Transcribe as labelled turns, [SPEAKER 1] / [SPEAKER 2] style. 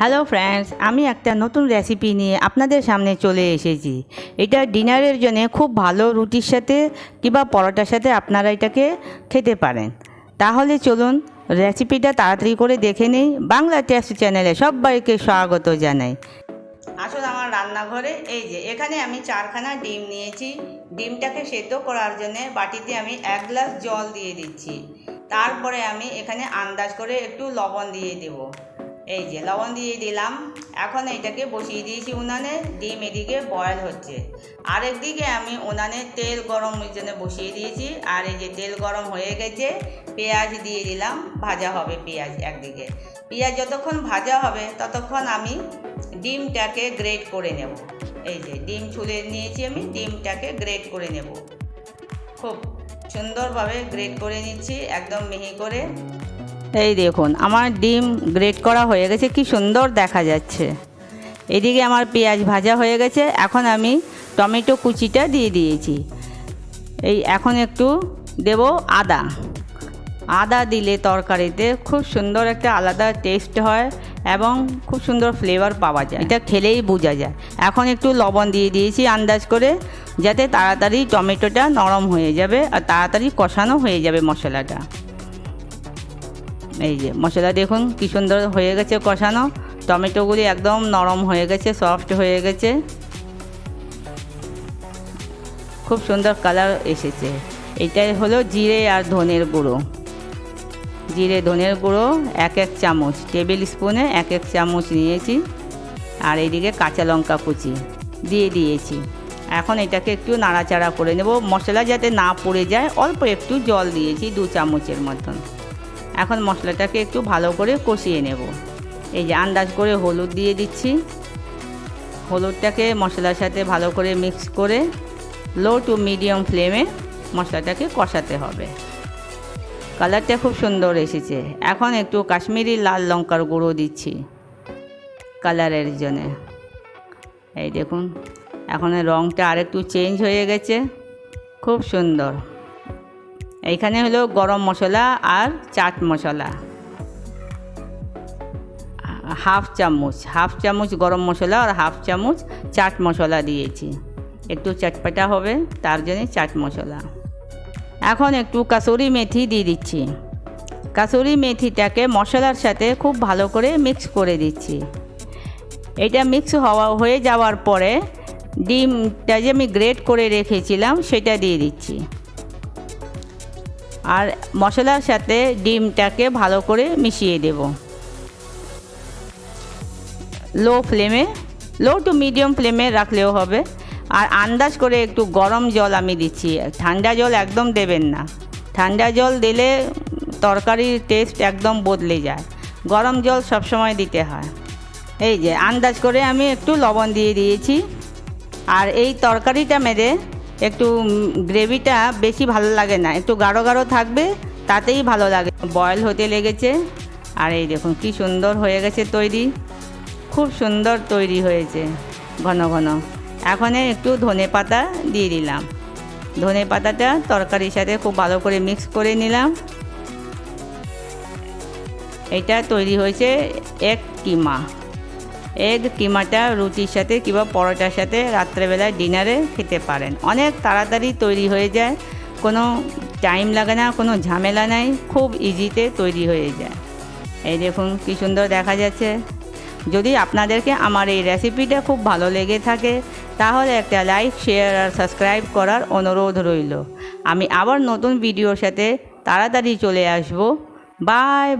[SPEAKER 1] Hello friends, আমি একটা নতুন রেসিপি নিয়ে আপনাদের সামনে চলে এসেছি। এটা ডিনারের জন্য খুব ভালো, রুটির সাথে কিংবা পরোটার সাথে আপনারা এটাকে খেতে পারেন। তাহলে চলুন রেসিপিটা তাড়াতাড়ি করে দেখে নিই। বাংলা টেস্ট চ্যানেলে সবাইকে স্বাগত জানাই। আসলে আমার রান্নাঘরে এই যে এখানে আমি 4খানা ডিম নিয়েছি। ডিমটাকে সেদ্ধ করার জন্য বাটিতে আমি 1 গ্লাস জল দিয়ে দিচ্ছি। তারপরে আমি এখানে আন্দাজ করে একটু লবণ দিয়ে দেব। এই যে লবণ দিয়ে দিলাম। এখন এটাকে বসিয়ে দিয়েছি উনানে। ডিম এদিকে বয়েল হচ্ছে, আরেকদিকে আমি উনানে তেল গরমের জন্য বসিয়ে দিয়েছি। আর এই যে তেল গরম হয়ে গেছে, পেঁয়াজ দিয়ে দিলাম। ভাজা হবে পেঁয়াজ একদিকে। পেঁয়াজ যতক্ষণ ভাজা হবে ততক্ষণ আমি ডিমটাকে গ্রেট করে নেব। এই যে ডিম ছুলে নিয়েছি আমি, ডিমটাকে গ্রেট করে নেব। খুব সুন্দরভাবে গ্রেট করে নিচ্ছি, একদম মিহি করে। এই দেখুন আমার ডিম গ্রেট করা হয়ে গেছে, কি সুন্দর দেখা যাচ্ছে। এদিকে আমার পেঁয়াজ ভাজা হয়ে গেছে। এখন আমি টমেটো কুচিটা দিয়ে দিয়েছি। এখন একটু দেব আদা দিলে তরকারিতে খুব সুন্দর একটা আলাদা টেস্ট হয় এবং খুব সুন্দর ফ্লেভার পাওয়া যায়, এটা খেলেই বোঝা যায়। এখন একটু লবণ দিয়ে দিয়েছি আন্দাজ করে, যাতে তাড়াতাড়ি টমেটোটা নরম হয়ে যাবে আর তাড়াতাড়ি কষানো হয়ে যাবে মশলাটা। এই যে মশলা দেখুন কি সুন্দর হয়ে গেছে কষানো। টমেটোগুলি একদম নরম হয়ে গেছে, সফট হয়ে গেছে, খুব সুন্দর কালার এসেছে। এটাই হলো জিরে আর ধনের গুঁড়ো। জিরে ধনের গুঁড়ো 1 চামচ, টেবিল স্পুনে 1 চামচ নিয়েছি। আর এইদিকে কাঁচা লঙ্কা কুচি দিয়ে দিয়েছি। এখন এটাকে একটু নাড়াচাড়া করে নেব, মশলা যাতে না পুড়ে যায়। অল্প একটু জল দিয়েছি, 2 চামচের মতন। এখন মশলাটাকে একটু ভালো করে কষিয়ে নেব। এই যে আন্দাজ করে হলুদ দিয়ে দিচ্ছি। হলুদটাকে মশলার সাথে ভালো করে মিক্স করে লো টু মিডিয়াম ফ্লেমে মশলাটাকে কষাতে হবে। কালারটা খুব সুন্দর এসেছে। এখন একটু কাশ্মীরি লাল লঙ্কার গুঁড়ো দিচ্ছি কালারের জন্যে। এই দেখুন এখন রঙটা আরেকটু চেঞ্জ হয়ে গেছে, খুব সুন্দর। এইখানে হলো গরম মশলা আর চাট মশলা হাফ চামচ গরম মশলা আর হাফ চামচ চাট মশলা দিয়েছি। একটু চটপটা হবে তার জন্য চাট মশলা। এখন একটু কাসুরি মেথি দিয়ে দিচ্ছি। কাসুরি মেথিটাকে মশলার সাথে খুব ভালো করে মিক্স করে দিচ্ছি। এটা মিক্স হয়ে যাওয়ার পরে ডিমটা যে আমি গ্রেট করে রেখেছিলাম সেটা দিয়ে দিচ্ছি। আর মশলার সাথে ডিমটাকে ভালো করে মিশিয়ে দেব। লো টু মিডিয়াম ফ্লেমে রাখলেও হবে। আর আন্দাজ করে একটু গরম জল আমি দিচ্ছি। ঠান্ডা জল একদম দেবেন না, ঠান্ডা জল দিলে তরকারির টেস্ট একদম বদলে যায়। গরম জল সবসময় দিতে হয়। এই যে আন্দাজ করে আমি একটু লবণ দিয়ে দিয়েছি। আর এই তরকারিটা মেরে একটু গ্রেভিটা বেশি ভালো লাগে না, একটু গাঢ় গাঢ় থাকবে, তাতেই ভালো লাগে। বয়েল হতে লেগেছে। আর এই দেখুন কি সুন্দর হয়ে গেছে তৈরি, খুব সুন্দর তৈরি হয়েছে ঘন ঘন। এখন একটু ধনে পাতা দিয়ে দিলাম। ধনে পাতাটা তরকারির সাথে খুব ভালো করে মিক্স করে নিলাম। এটা তৈরি হয়েছে এগ কিমাটা রুটির সাথে কিংবা পরোটার সাথে রাত্রেবেলায় ডিনারে খেতে পারেন। অনেক তাড়াতাড়ি তৈরি হয়ে যায়, কোনো টাইম লাগে না, কোনো ঝামেলা নাই, খুব ইজিতে তৈরি হয়ে যায়। এই দেখুন কি সুন্দর দেখা যাচ্ছে। যদি আপনাদেরকে আমার এই রেসিপিটা খুব ভালো লেগে থাকে তাহলে একটা লাইক, শেয়ার আর সাবস্ক্রাইব করার অনুরোধ রইল। আমি আবার নতুন ভিডিওর সাথে তাড়াতাড়ি চলে আসব। বাই।